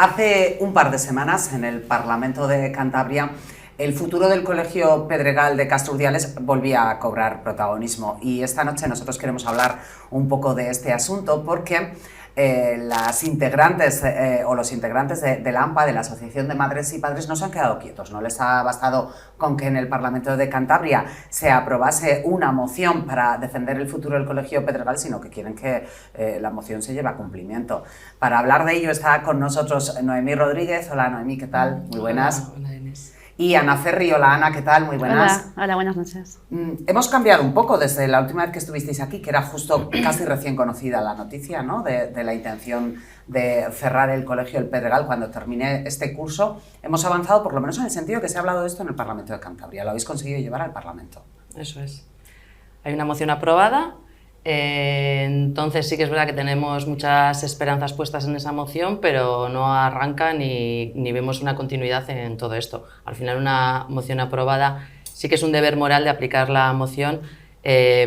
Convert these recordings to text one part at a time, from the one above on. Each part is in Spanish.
Hace un par de semanas en el Parlamento de Cantabria el futuro del Colegio Pedregal de Castrurdiales volvía a cobrar protagonismo y esta noche nosotros queremos hablar un poco de este asunto porque las integrantes o los integrantes de la AMPA, de la Asociación de Madres y Padres, no se han quedado quietos. No les ha bastado con que en el Parlamento de Cantabria se aprobase una moción para defender el futuro del Colegio Pedregal, sino que quieren que la moción se lleve a cumplimiento. Para hablar de ello está con nosotros Noemí Rodríguez. Hola Noemí, ¿qué tal? Muy buenas. Hola Inés. Y Ana Ferri. Hola Ana, ¿qué tal? Muy buenas. Hola, buenas noches. Hemos cambiado un poco desde la última vez que estuvisteis aquí, que era justo casi recién conocida la noticia, ¿no? de la intención de cerrar el Colegio del Pedregal cuando termine este curso. Hemos avanzado, por lo menos en el sentido que se ha hablado de esto en el Parlamento de Cantabria. Lo habéis conseguido llevar al Parlamento. Eso es. Hay una moción aprobada, entonces sí que es verdad que tenemos muchas esperanzas puestas en esa moción, pero no arranca ni vemos una continuidad en todo esto. Al final una moción aprobada sí que es un deber moral de aplicar la moción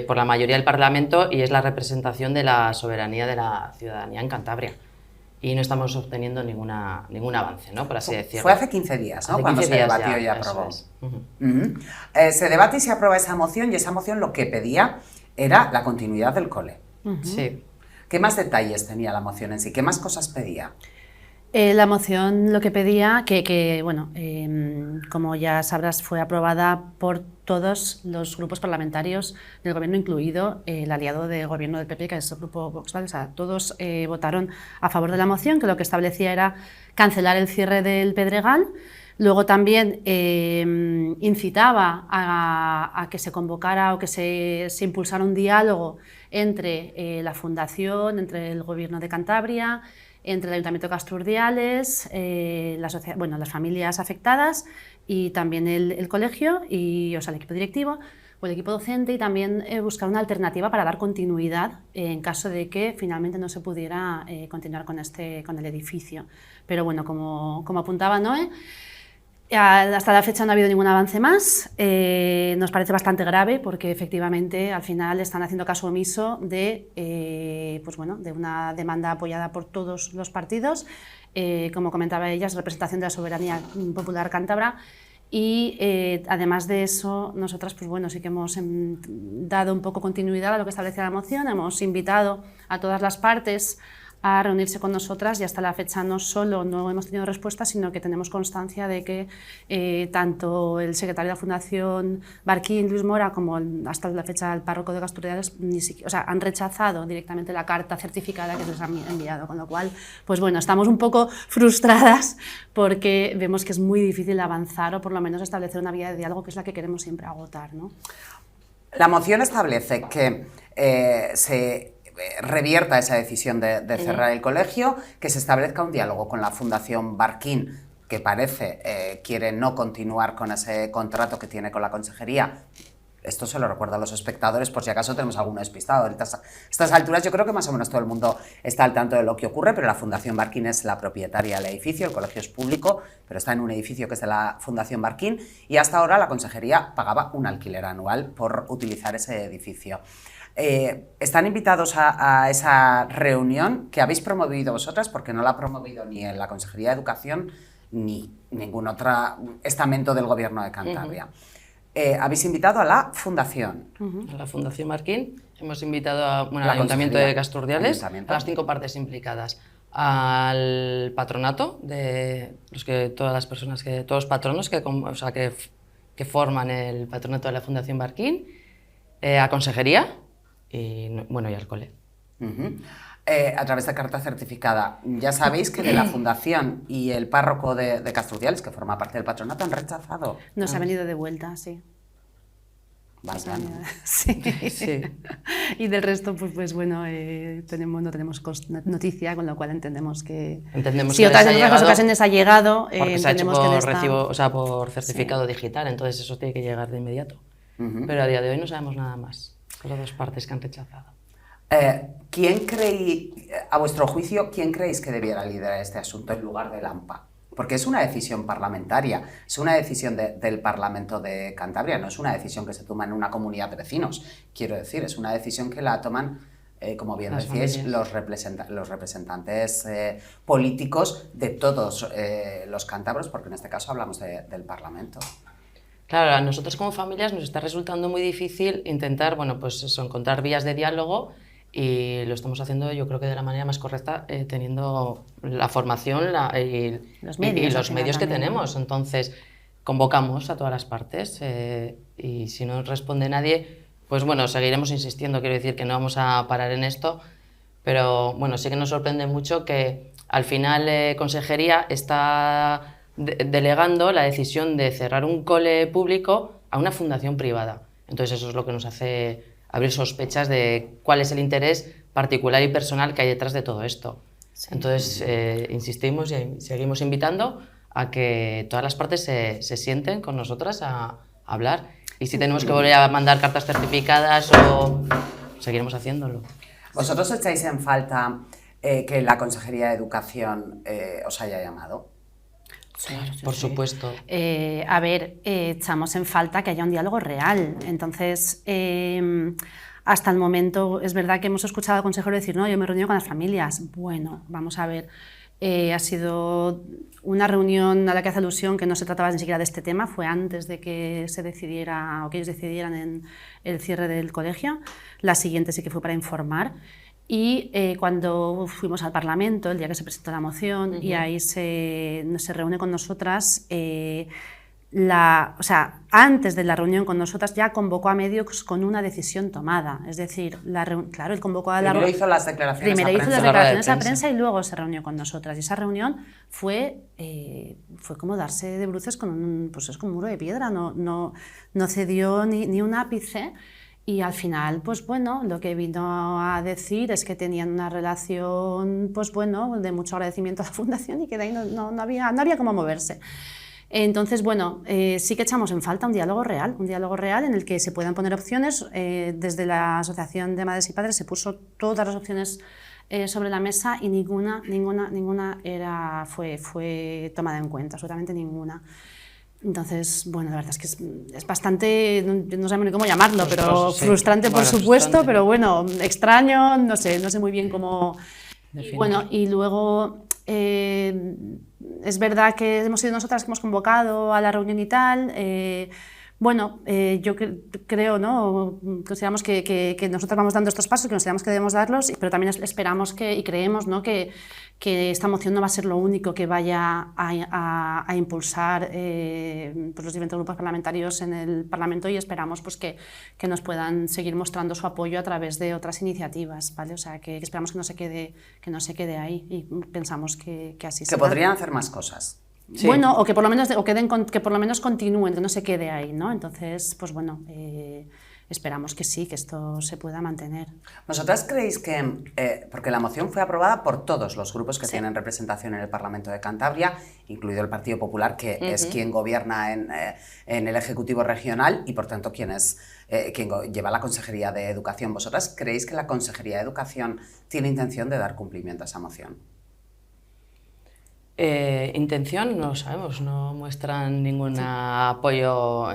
por la mayoría del Parlamento y es la representación de la soberanía de la ciudadanía en Cantabria. Y no estamos obteniendo ningún avance, ¿no? Por así decirlo. Fue hace 15 días, ¿no? Cuando se debatió y aprobó. Se debate y se aprueba esa moción, y esa moción lo que pedía era la continuidad del cole. Sí. ¿Qué más detalles tenía la moción en sí? ¿Qué más cosas pedía? La moción lo que pedía, como ya sabrás, fue aprobada por todos los grupos parlamentarios del gobierno, incluido el aliado de gobierno del PP, que es el grupo Vox, ¿vale? O sea, todos votaron a favor de la moción, que lo que establecía era cancelar el cierre del Pedregal. Luego también incitaba a que se convocara o que se impulsara un diálogo entre la Fundación, entre el Gobierno de Cantabria, entre el Ayuntamiento de Castrurdiales, las familias afectadas y también el colegio, el equipo directivo o el equipo docente, y también buscar una alternativa para dar continuidad en caso de que finalmente no se pudiera continuar con el edificio. Pero bueno, como apuntaba Noé, hasta la fecha no ha habido ningún avance más. Nos parece bastante grave porque efectivamente al final están haciendo caso omiso de una demanda apoyada por todos los partidos, como comentaba ella, es representación de la soberanía popular cántabra. Y además de eso, nosotras sí que hemos dado un poco continuidad a lo que establecía la moción. Hemos invitado a todas las partes a reunirse con nosotras, y hasta la fecha no solo no hemos tenido respuesta, sino que tenemos constancia de que tanto el secretario de la Fundación Barquín, Luis Mora, como hasta la fecha el párroco de Castrurdiales han rechazado directamente la carta certificada que les han enviado, con lo cual estamos un poco frustradas porque vemos que es muy difícil avanzar o por lo menos establecer una vía de diálogo, que es la que queremos siempre agotar, ¿no? La moción establece que se revierta esa decisión de cerrar el colegio, que se establezca un diálogo con la Fundación Barquín, que parece quiere no continuar con ese contrato que tiene con la consejería. Esto se lo recuerdo a los espectadores por si acaso tenemos alguno despistado. A estas alturas yo creo que más o menos todo el mundo está al tanto de lo que ocurre, pero la Fundación Barquín es la propietaria del edificio, el colegio es público, pero está en un edificio que es de la Fundación Barquín, y hasta ahora la consejería pagaba un alquiler anual por utilizar ese edificio. Están invitados a esa reunión que habéis promovido vosotras, porque no la ha promovido ni en la Consejería de Educación ni ningún otro estamento del Gobierno de Cantabria. Habéis invitado a la Fundación. A la Fundación Barquín, hemos invitado al Ayuntamiento de Castrurdiales, a las 5 partes implicadas, al patronato, todos los patronos que forman el patronato de la Fundación Barquín, a Consejería, y al cole. A través de carta certificada. Ya sabéis que de la Fundación y el párroco de Castrurdiales, que forma parte del patronato, han rechazado. Nos ha venido de vuelta, sí. Vaya, ¿no? Sí. Y del resto, no tenemos noticia, con lo cual entendemos que si otras ocasiones ha llegado, porque se ha hecho por certificado digital, entonces eso tiene que llegar de inmediato. Pero a día de hoy no sabemos nada más. Solo 2 partes que han rechazado. A vuestro juicio, ¿quién creéis que debiera liderar este asunto en lugar de la AMPA? Porque es una decisión parlamentaria, es una decisión del Parlamento de Cantabria, no es una decisión que se toma en una comunidad de vecinos. Quiero decir, es una decisión que la toman como bien Las decíais, familias. los representantes políticos de todos los cántabros, porque en este caso hablamos del Parlamento. Claro, a nosotros como familias nos está resultando muy difícil intentar, bueno, pues eso, encontrar vías de diálogo, y lo estamos haciendo yo creo que de la manera más correcta, teniendo la formación y Los los medios que también, ¿no? tenemos. Entonces, convocamos a todas las partes, y si no responde nadie, pues bueno, seguiremos insistiendo. Quiero decir que no vamos a parar en esto, pero bueno, sí que nos sorprende mucho que al final Consejería está delegando la decisión de cerrar un cole público a una fundación privada. Entonces eso es lo que nos hace abrir sospechas de cuál es el interés particular y personal que hay detrás de todo esto. Sí. Entonces insistimos y seguimos invitando a que todas las partes se sienten con nosotras a hablar, y si tenemos que volver a mandar cartas certificadas seguiremos haciéndolo. ¿Vosotros echáis en falta que la Consejería de Educación os haya llamado? Sí, por supuesto. A ver, echamos en falta que haya un diálogo real. Entonces, hasta el momento es verdad que hemos escuchado al consejero decir, no, yo me he reunido con las familias. Bueno, vamos a ver, ha sido una reunión a la que hace alusión que no se trataba ni siquiera de este tema, fue antes de que se decidiera o que ellos decidieran en el cierre del colegio. La siguiente sí que fue para informar. Y cuando fuimos al Parlamento, el día que se presentó la moción, y ahí se reúne con nosotras, o sea, antes de la reunión con nosotras ya convocó a medios con una decisión tomada. Es decir, claro, él convocó a la Primero hizo las declaraciones Primero a hizo prensa. las declaraciones a prensa y luego se reunió con nosotras. Y esa reunión fue como darse de bruces con un muro de piedra. No cedió ni un ápice. Y al final, pues bueno, lo que vino a decir es que tenían una relación, pues bueno, de mucho agradecimiento a la Fundación, y que de ahí no había cómo moverse. Entonces, bueno, sí que echamos en falta un diálogo real en el que se puedan poner opciones. Desde la Asociación de Madres y Padres se puso todas las opciones sobre la mesa, y ninguna fue tomada en cuenta, absolutamente ninguna. Entonces, bueno, la verdad es que es bastante, no sabemos ni cómo llamarlo, pero sí, frustrante, por supuesto, frustrante. Pero bueno, extraño, no sé muy bien cómo. Bueno, y luego es verdad que hemos sido nosotras que hemos convocado a la reunión y tal. Bueno, yo creo, ¿no? Consideramos que nosotros vamos dando estos pasos, que consideramos que debemos darlos, pero también esperamos y creemos, ¿no?, que esta moción no va a ser lo único que vaya a impulsar pues los diferentes grupos parlamentarios en el Parlamento, y esperamos pues, que nos puedan seguir mostrando su apoyo a través de otras iniciativas, ¿vale? O sea, que esperamos que no se quede ahí, y pensamos que así será. Que podrían hacer más cosas. Sí. Bueno, o que por lo menos continúen, que no se quede ahí, ¿no? Entonces, pues bueno, esperamos que sí, que esto se pueda mantener. ¿Vosotras creéis que, porque la moción fue aprobada por todos los grupos que tienen representación en el Parlamento de Cantabria, incluido el Partido Popular, que es quien gobierna en el Ejecutivo Regional y por tanto quien lleva la Consejería de Educación? ¿Vosotras creéis que la Consejería de Educación tiene intención de dar cumplimiento a esa moción? Intención no lo sabemos, no muestran ningún apoyo,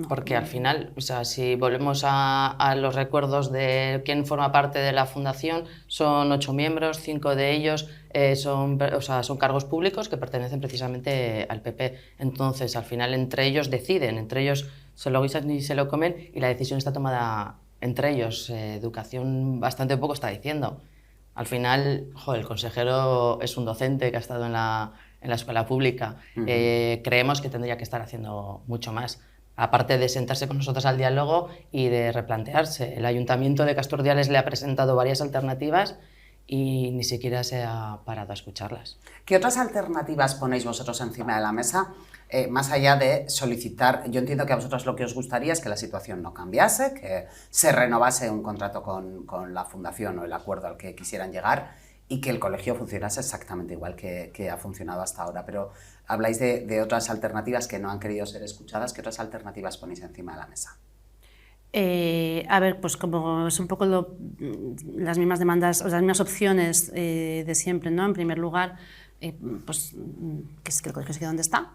porque al final, o sea, si volvemos a los recuerdos de quién forma parte de la fundación, son 8 miembros, 5 de ellos son cargos públicos que pertenecen precisamente al PP. Entonces, al final, entre ellos deciden, entre ellos se lo guisan y se lo comen, y la decisión está tomada entre ellos. Educación bastante poco está diciendo. Al final, el consejero es un docente que ha estado en la escuela pública. Creemos que tendría que estar haciendo mucho más, aparte de sentarse con nosotros al diálogo y de replantearse. El Ayuntamiento de Casturdiales le ha presentado varias alternativas y ni siquiera se ha parado a escucharlas. ¿Qué otras alternativas ponéis vosotros encima de la mesa? Más allá de solicitar, yo entiendo que a vosotros lo que os gustaría es que la situación no cambiase, que se renovase un contrato con la fundación o el acuerdo al que quisieran llegar, y que el colegio funcionase exactamente igual que ha funcionado hasta ahora. Pero habláis de otras alternativas que no han querido ser escuchadas. ¿Qué otras alternativas ponéis encima de la mesa? A ver, pues como es un poco las mismas demandas, o las mismas opciones de siempre, ¿no? En primer lugar, pues que el colegio se quede donde está.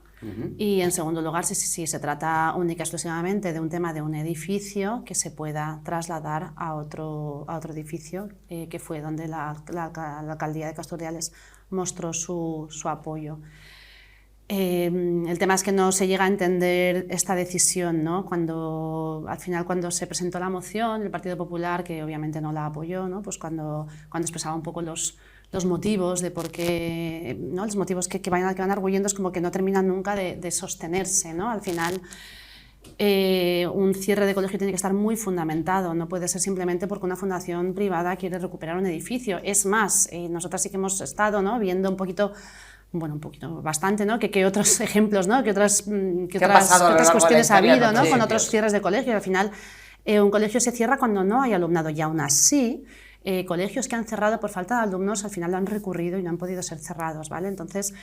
Y en segundo lugar, si se trata única y exclusivamente de un tema de un edificio, que se pueda trasladar a otro edificio, que fue donde la alcaldía de Casturdiales mostró su apoyo. El tema es que no se llega a entender esta decisión, ¿no? Al final, cuando se presentó la moción, el Partido Popular, que obviamente no la apoyó, ¿no? Pues cuando expresaba un poco los motivos de por qué, ¿no? Los motivos que van arguyendo, es como que no terminan nunca de sostenerse, ¿no? Al final, un cierre de colegio tiene que estar muy fundamentado, no puede ser simplemente porque una fundación privada quiere recuperar un edificio. Es más, nosotras sí que hemos estado, ¿no? Viendo un poquito, bastante, ¿no? Que otros ejemplos, ¿no? Que otras cuestiones ha habido, ¿no? Con otros cierres de colegios. Al final, un colegio se cierra cuando no hay alumnado, y aún así, colegios que han cerrado por falta de alumnos al final lo han recurrido y no han podido ser cerrados, ¿vale? Entonces,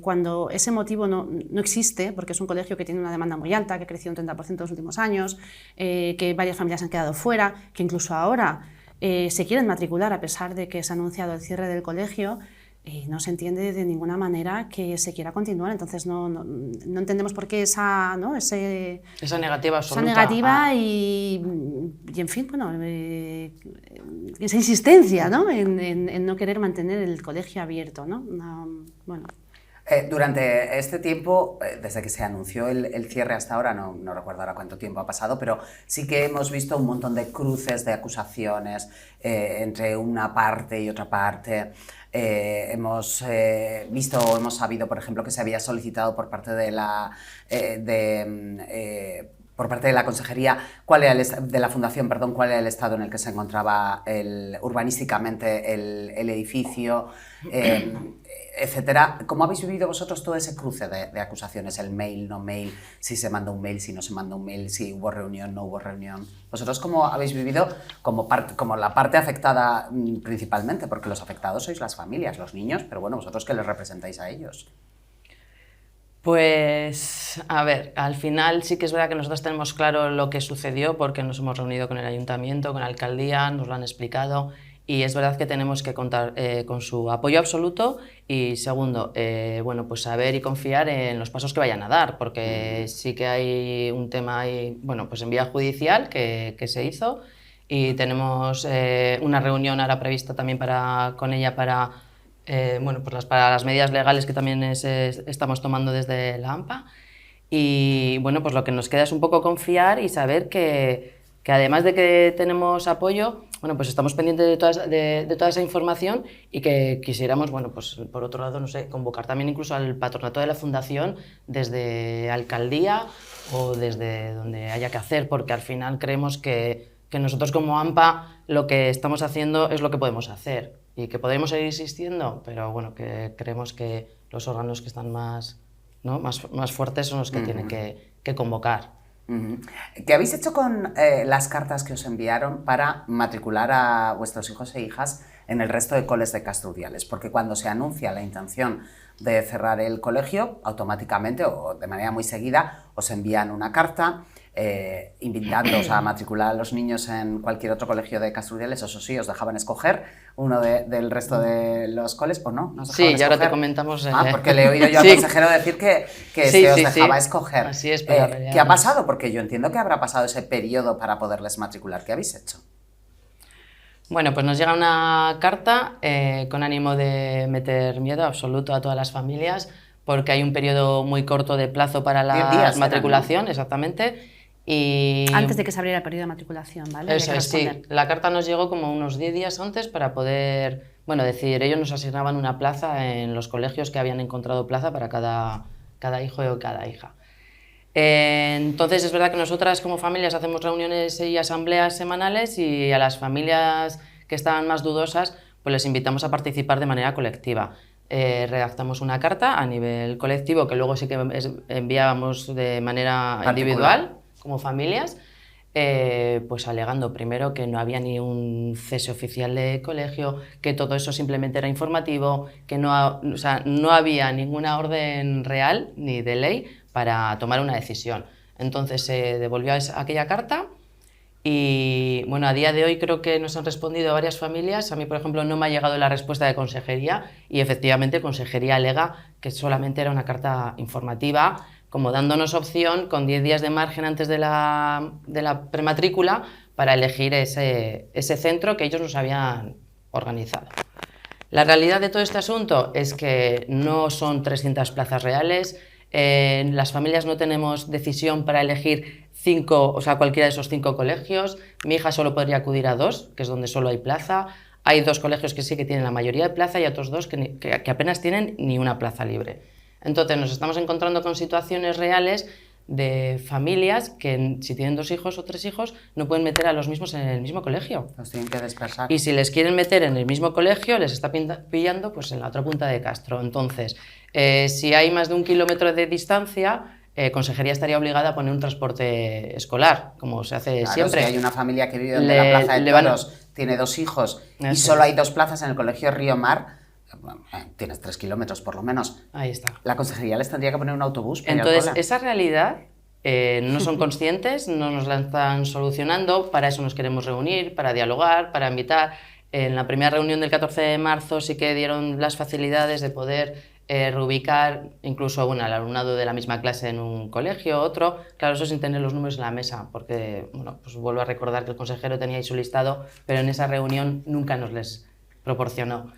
cuando ese motivo no existe, porque es un colegio que tiene una demanda muy alta, que ha crecido un 30% en los últimos años, que varias familias han quedado fuera, que incluso ahora se quieren matricular a pesar de que se ha anunciado el cierre del colegio, no se entiende de ninguna manera que se quiera continuar. Entonces no entendemos por qué esa negativa absoluta. Esa negativa y en fin, esa insistencia, ¿no? en no querer mantener el colegio abierto, ¿no? Durante este tiempo, desde que se anunció el cierre hasta ahora, no recuerdo ahora cuánto tiempo ha pasado, pero sí que hemos visto un montón de cruces de acusaciones entre una parte y otra parte. Hemos sabido, por ejemplo, que se había solicitado por parte de la Consejería, de la Fundación, cuál era el estado en el que se encontraba urbanísticamente el edificio, etcétera. ¿Cómo habéis vivido vosotros todo ese cruce de acusaciones? El mail, no mail, si se manda un mail, si no se manda un mail, si hubo reunión, no hubo reunión. ¿Vosotros cómo habéis vivido como la parte afectada principalmente? Porque los afectados sois las familias, los niños, pero bueno, vosotros que les representáis a ellos. Pues, a ver, al final sí que es verdad que nosotros tenemos claro lo que sucedió, porque nos hemos reunido con el ayuntamiento, con la alcaldía, nos lo han explicado, y es verdad que tenemos que contar con su apoyo absoluto. Y segundo, pues saber y confiar en los pasos que vayan a dar, porque sí que hay un tema ahí, pues en vía judicial que se hizo, y tenemos una reunión ahora prevista también con ella para las medidas legales que también estamos tomando desde la AMPA. Y pues lo que nos queda es un poco confiar y saber que además de que tenemos apoyo, pues estamos pendientes de toda esa información, y que quisiéramos, por otro lado, convocar también incluso al patronato de la Fundación desde alcaldía o desde donde haya que hacer, porque al final creemos que nosotros como AMPA lo que estamos haciendo es lo que podemos hacer, y que podremos seguir existiendo, pero que creemos que los órganos que están más fuertes son los que tienen que convocar. ¿Qué habéis hecho con las cartas que os enviaron para matricular a vuestros hijos e hijas en el resto de coles de Casturdiales? Porque cuando se anuncia la intención de cerrar el colegio, automáticamente o de manera muy seguida os envían una carta invitándoos a matricular a los niños en cualquier otro colegio de Casturdiales. Eso sí, os dejaban escoger uno del resto de los coles, ¿o no? Sí, y ahora te comentamos... porque le he oído yo al consejero decir que se os dejaba escoger. Así es, pero ¿qué ha pasado? Porque yo entiendo que habrá pasado ese periodo para poderles matricular. ¿Qué habéis hecho? Bueno, pues nos llega una carta con ánimo de meter miedo absoluto a todas las familias, porque hay un periodo muy corto de plazo para la matriculación, ¿no? Exactamente. Y antes de que se abriera el periodo de matriculación, ¿vale? Eso es, sí. La carta nos llegó como unos 10 días antes para poder, decir, ellos nos asignaban una plaza en los colegios que habían encontrado plaza para cada hijo o cada hija. Entonces es verdad que nosotras como familias hacemos reuniones y asambleas semanales, y a las familias que estaban más dudosas pues les invitamos a participar de manera colectiva. Redactamos una carta a nivel colectivo que luego sí que enviábamos de manera individual como familias, pues alegando primero que no había ni un cese oficial de colegio, que todo eso simplemente era informativo, que no había ninguna orden real ni de ley para tomar una decisión. Entonces se devolvió aquella carta y a día de hoy creo que nos han respondido varias familias. A mí, por ejemplo, no me ha llegado la respuesta de Consejería, y efectivamente Consejería alega que solamente era una carta informativa, como dándonos opción con 10 días de margen antes de la prematrícula para elegir ese centro que ellos nos habían organizado. La realidad de todo este asunto es que no son 300 plazas reales. Las familias no tenemos decisión para elegir 5, o sea, cualquiera de esos 5 colegios. Mi hija solo podría acudir a 2, que es donde solo hay plaza. Hay 2 colegios que sí que tienen la mayoría de plaza y otros 2 que apenas tienen ni una plaza libre. Entonces nos estamos encontrando con situaciones reales de familias que si tienen 2 hijos o 3 hijos no pueden meter a los mismos en el mismo colegio. Los tienen que dispersar. Y si les quieren meter en el mismo colegio, les está pillando pues, en la otra punta de Castro. Entonces, si hay más de 1 kilómetro de distancia, Consejería estaría obligada a poner un transporte escolar, como se hace Claro, siempre. Si hay una familia que vive en la Plaza de Toros, tiene 2 hijos y solo hay 2 plazas en el colegio Río Mar, tienes 3 kilómetros por lo menos. Ahí está. La consejería les tendría que poner un autobús para Entonces, ir al cole. esa realidad no son conscientes, no nos la están solucionando. Para eso nos queremos reunir, para dialogar, para invitar. En la primera reunión del 14 de marzo sí que dieron las facilidades de poder reubicar incluso bueno, al alumnado de la misma clase en un colegio, otro. Claro, eso sin tener los números en la mesa, porque bueno, pues vuelvo a recordar que el consejero tenía ahí su listado, pero en esa reunión nunca nos les proporcionó.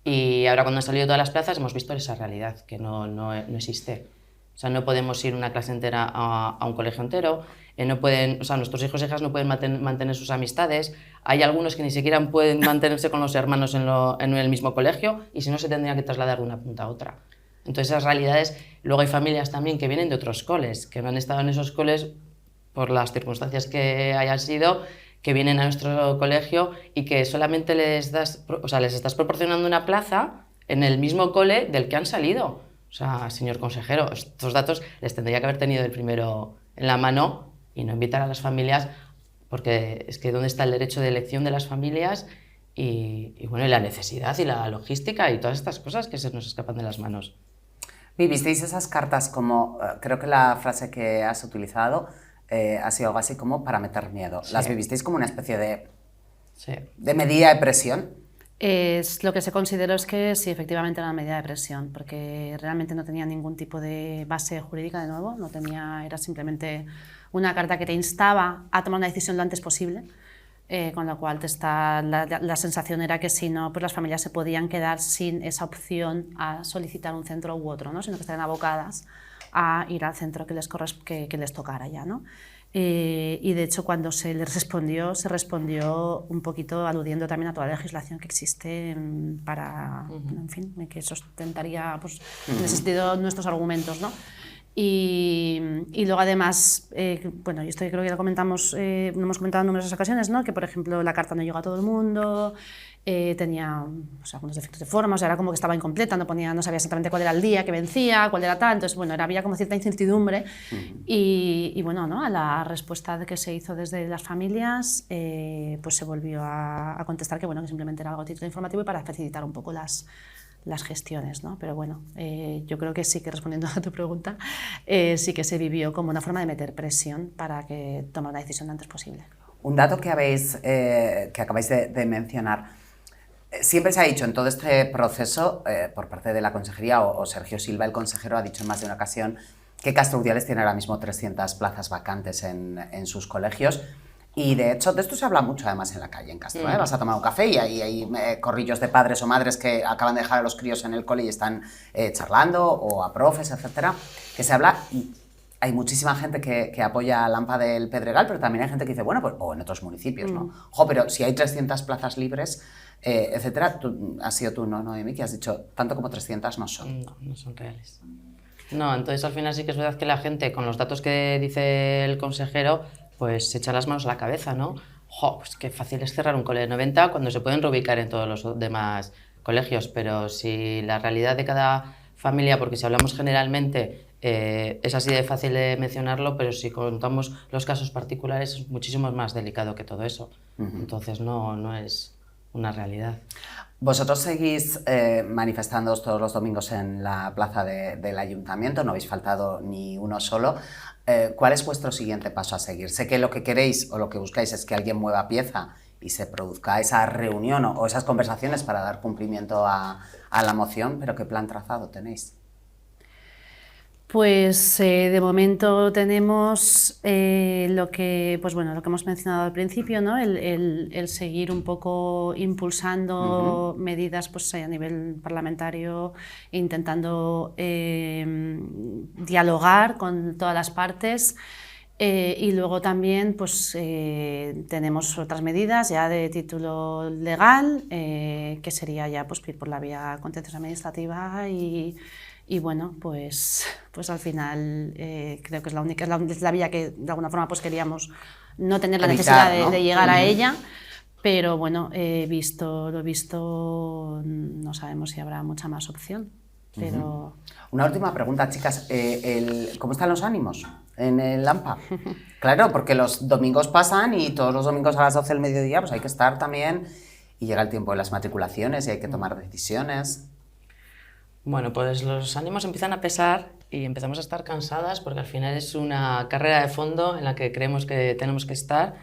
Y ahora cuando han salido todas las plazas hemos visto esa realidad, que no existe. O sea, no podemos ir una clase entera a un colegio entero, no pueden, o sea, nuestros hijos e hijas no pueden mantener sus amistades, hay algunos que ni siquiera pueden mantenerse con los hermanos en el mismo colegio y si no se tendrían que trasladar de una punta a otra. Entonces esas realidades, luego hay familias también que vienen de otros coles, que no han estado en esos coles por las circunstancias que hayan sido, que vienen a nuestro colegio y que solamente les estás proporcionando una plaza en el mismo cole del que han salido. O sea, señor consejero, estos datos les tendría que haber tenido el primero en la mano y no invitar a las familias, porque es que ¿dónde está el derecho de elección de las familias? Y bueno, y la necesidad y la logística y todas estas cosas que se nos escapan de las manos. ¿Vivisteis esas cartas como, creo que la frase que has utilizado ha sido algo así como para meter miedo? Sí. ¿Las vivisteis como una especie de, Sí. de medida de presión? Lo que se consideró es que sí, efectivamente era una medida de presión, porque realmente no tenía ningún tipo de base jurídica, de nuevo, era simplemente una carta que te instaba a tomar una decisión lo antes posible, con lo cual la sensación era que si no, pues las familias se podían quedar sin esa opción a solicitar un centro u otro, ¿no? Sino que estarían abocadas a ir al centro que les tocara ya, ¿no? Y de hecho cuando se respondió un poquito aludiendo también a toda la legislación que existe para, en fin, que sustentaría pues, en ese sentido nuestros argumentos, ¿no? Y luego además, bueno, y esto creo que lo comentamos, lo hemos comentado en numerosas ocasiones, ¿no? Que por ejemplo la carta no llegó a todo el mundo, tenía algunos defectos de forma, o sea, era como que estaba incompleta, no sabía exactamente cuál era el día que vencía, cuál era tal, entonces bueno, había como cierta incertidumbre y bueno, ¿no? A la respuesta que se hizo desde las familias, pues se volvió a contestar que bueno, que simplemente era algo a título informativo y para facilitar un poco las gestiones, ¿no? Pero bueno, yo creo que sí que respondiendo a tu pregunta, sí que se vivió como una forma de meter presión para que tomara una decisión lo antes posible. Un dato que acabáis de mencionar. Siempre se ha dicho en todo este proceso, por parte de la consejería, o Sergio Silva, el consejero, ha dicho en más de una ocasión que Castro Urdiales tiene ahora mismo 300 plazas vacantes en sus colegios. Y de hecho, de esto se habla mucho además en la calle, en Castro. Vas a tomar un café y hay corrillos de padres o madres que acaban de dejar a los críos en el cole y están charlando, o a profes, etcétera, que se habla. Y hay muchísima gente que apoya a Lampa del Pedregal, pero también hay gente que dice, bueno, pues, o en otros municipios, ¿no? Jo, pero si hay 300 plazas libres, etcétera, has sido tú, ¿no, Noemí? Que has dicho, tanto como 300 no son. No son reales. No, entonces al final sí que es verdad que la gente, con los datos que dice el consejero, pues se echa las manos a la cabeza, ¿no? Jo, pues qué fácil es cerrar un cole de 90 cuando se pueden reubicar en todos los demás colegios, pero si la realidad de cada familia, porque si hablamos generalmente, es así de fácil de mencionarlo, pero si contamos los casos particulares es muchísimo más delicado que todo eso. Entonces no es una realidad. Vosotros seguís manifestándoos todos los domingos en la plaza del ayuntamiento, no habéis faltado ni uno solo. ¿Cuál es vuestro siguiente paso a seguir? Sé que lo que queréis o lo que buscáis es que alguien mueva pieza y se produzca esa reunión o esas conversaciones para dar cumplimiento a la moción, pero ¿qué plan trazado tenéis? Pues de momento tenemos lo que, pues bueno, lo que hemos mencionado al principio, ¿no? El seguir un poco impulsando medidas pues, a nivel parlamentario, intentando dialogar con todas las partes. Y luego también pues, tenemos otras medidas ya de título legal, que sería ya pues, ir por la vía contenciosa administrativa y bueno, pues al final creo que es la única, es la vía que de alguna forma pues queríamos no tener la necesidad de llegar a ella, pero bueno, lo he visto, no sabemos si habrá mucha más opción. Pero... Una última pregunta, chicas, ¿cómo están los ánimos en el AMPA? Claro, porque los domingos pasan y todos los domingos a las 12 del mediodía pues hay que estar también y llega el tiempo de las matriculaciones y hay que tomar decisiones. Bueno, pues los ánimos empiezan a pesar y empezamos a estar cansadas porque al final es una carrera de fondo en la que creemos que tenemos que estar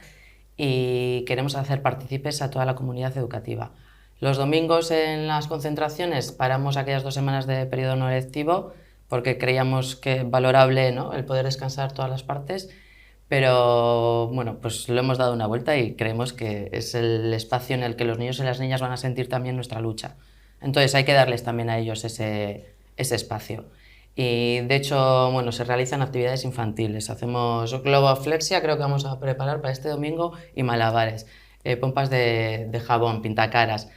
y queremos hacer partícipes a toda la comunidad educativa. Los domingos en las concentraciones paramos aquellas 2 semanas de periodo no lectivo porque creíamos que valorable, ¿no?, el poder descansar todas las partes, pero bueno, pues lo hemos dado una vuelta y creemos que es el espacio en el que los niños y las niñas van a sentir también nuestra lucha. Entonces hay que darles también a ellos ese espacio. Y de hecho, bueno, se realizan actividades infantiles. Hacemos globoflexia, creo que vamos a preparar para este domingo, y malabares, pompas de jabón, pintacaras.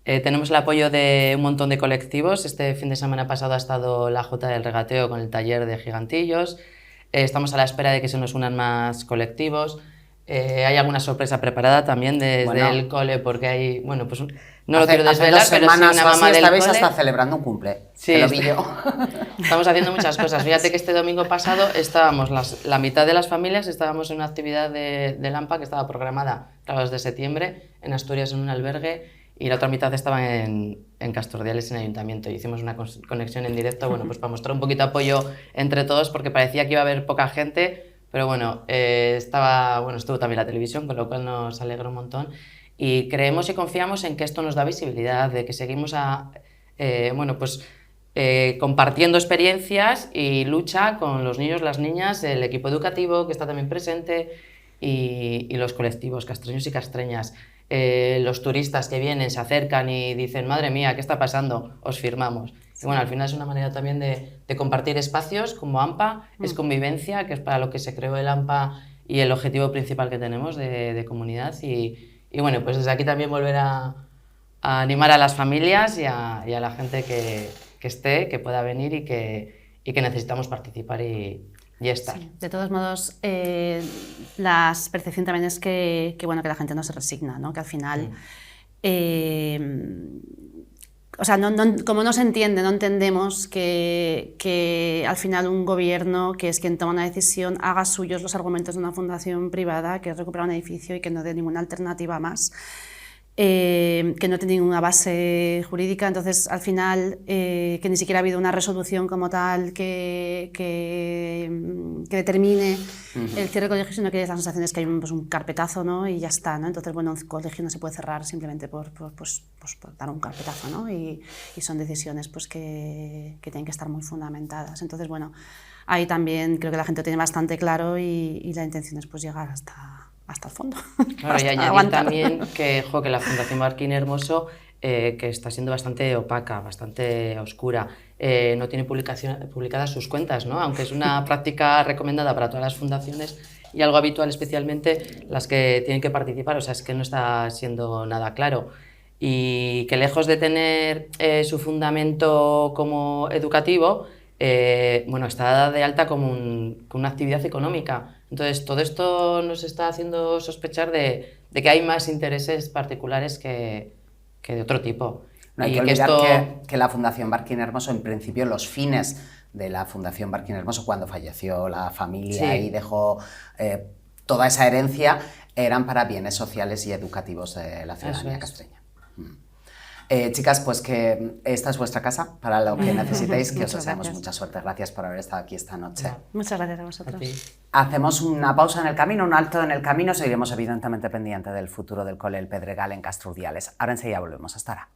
Tenemos el apoyo de un montón de colectivos. Este fin de semana pasado ha estado la Jota del Regateo con el taller de gigantillos. Estamos a la espera de que se nos unan más colectivos. Hay alguna sorpresa preparada también desde el cole, porque hay, bueno, pues no lo quiero desvelar, pero sí una mamá del cole. Estabais hasta celebrando un cumple. Sí, estamos haciendo muchas cosas. Fíjate que este domingo pasado estábamos, la mitad de las familias estábamos en una actividad del AMPA que estaba programada a los de septiembre en Asturias en un albergue y la otra mitad estaba en Casturdiales en Ayuntamiento. Y hicimos una conexión en directo, bueno, pues para mostrar un poquito de apoyo entre todos, porque parecía que iba a haber poca gente. Pero bueno, estuvo también la televisión, con lo cual nos alegró un montón. Y creemos y confiamos en que esto nos da visibilidad, de que seguimos compartiendo experiencias y lucha con los niños, las niñas, el equipo educativo que está también presente y los colectivos castreños y castreñas. Los turistas que vienen, se acercan y dicen, madre mía, ¿qué está pasando? Os firmamos. Y bueno, al final es una manera también de compartir espacios como AMPA, es convivencia, que es para lo que se creó el AMPA y el objetivo principal que tenemos de comunidad. Y bueno, pues desde aquí también volver a animar a las familias y a la gente que esté, que pueda venir y que necesitamos participar y estar. Sí. De todos modos, la percepción también es que la gente no se resigna, ¿no? Que al final... O sea, como no se entiende, no entendemos que al final un gobierno, que es quien toma una decisión, haga suyos los argumentos de una fundación privada que es recuperar un edificio y que no dé ninguna alternativa más, que no tiene ninguna base jurídica. Entonces, al final, que ni siquiera ha habido una resolución como tal que determine el cierre del colegio, sino que la sensación es que hay un carpetazo, ¿no? Y ya está, ¿no? Entonces, bueno, un colegio no se puede cerrar simplemente por dar un carpetazo, ¿no? Y son decisiones pues, que tienen que estar muy fundamentadas. Entonces, bueno, ahí también creo que la gente lo tiene bastante claro y la intención es pues, llegar hasta el fondo. Claro, y añadir también que la Fundación Barquín Hermoso, que está siendo bastante opaca, bastante oscura, no tiene publicadas sus cuentas, ¿no? Aunque es una práctica recomendada para todas las fundaciones y algo habitual, especialmente las que tienen que participar. O sea, es que no está siendo nada claro. Y que lejos de tener su fundamento como educativo, está dada de alta como una actividad económica. Entonces, todo esto nos está haciendo sospechar de que hay más intereses particulares que de otro tipo. No hay que olvidar que la Fundación Barquín Hermoso, en principio, los fines de la Fundación Barquín Hermoso, cuando falleció la familia y dejó toda esa herencia, eran para bienes sociales y educativos de la ciudadanía castreña. Chicas, pues que esta es vuestra casa para lo que necesitéis, que os deseamos mucha suerte. Gracias por haber estado aquí esta noche. Muchas gracias a vosotros. Hacemos una pausa en el camino, un alto en el camino. Seguiremos evidentemente pendiente del futuro del Cole El Pedregal en Casturdiales. Ahora enseguida volvemos. Hasta ahora.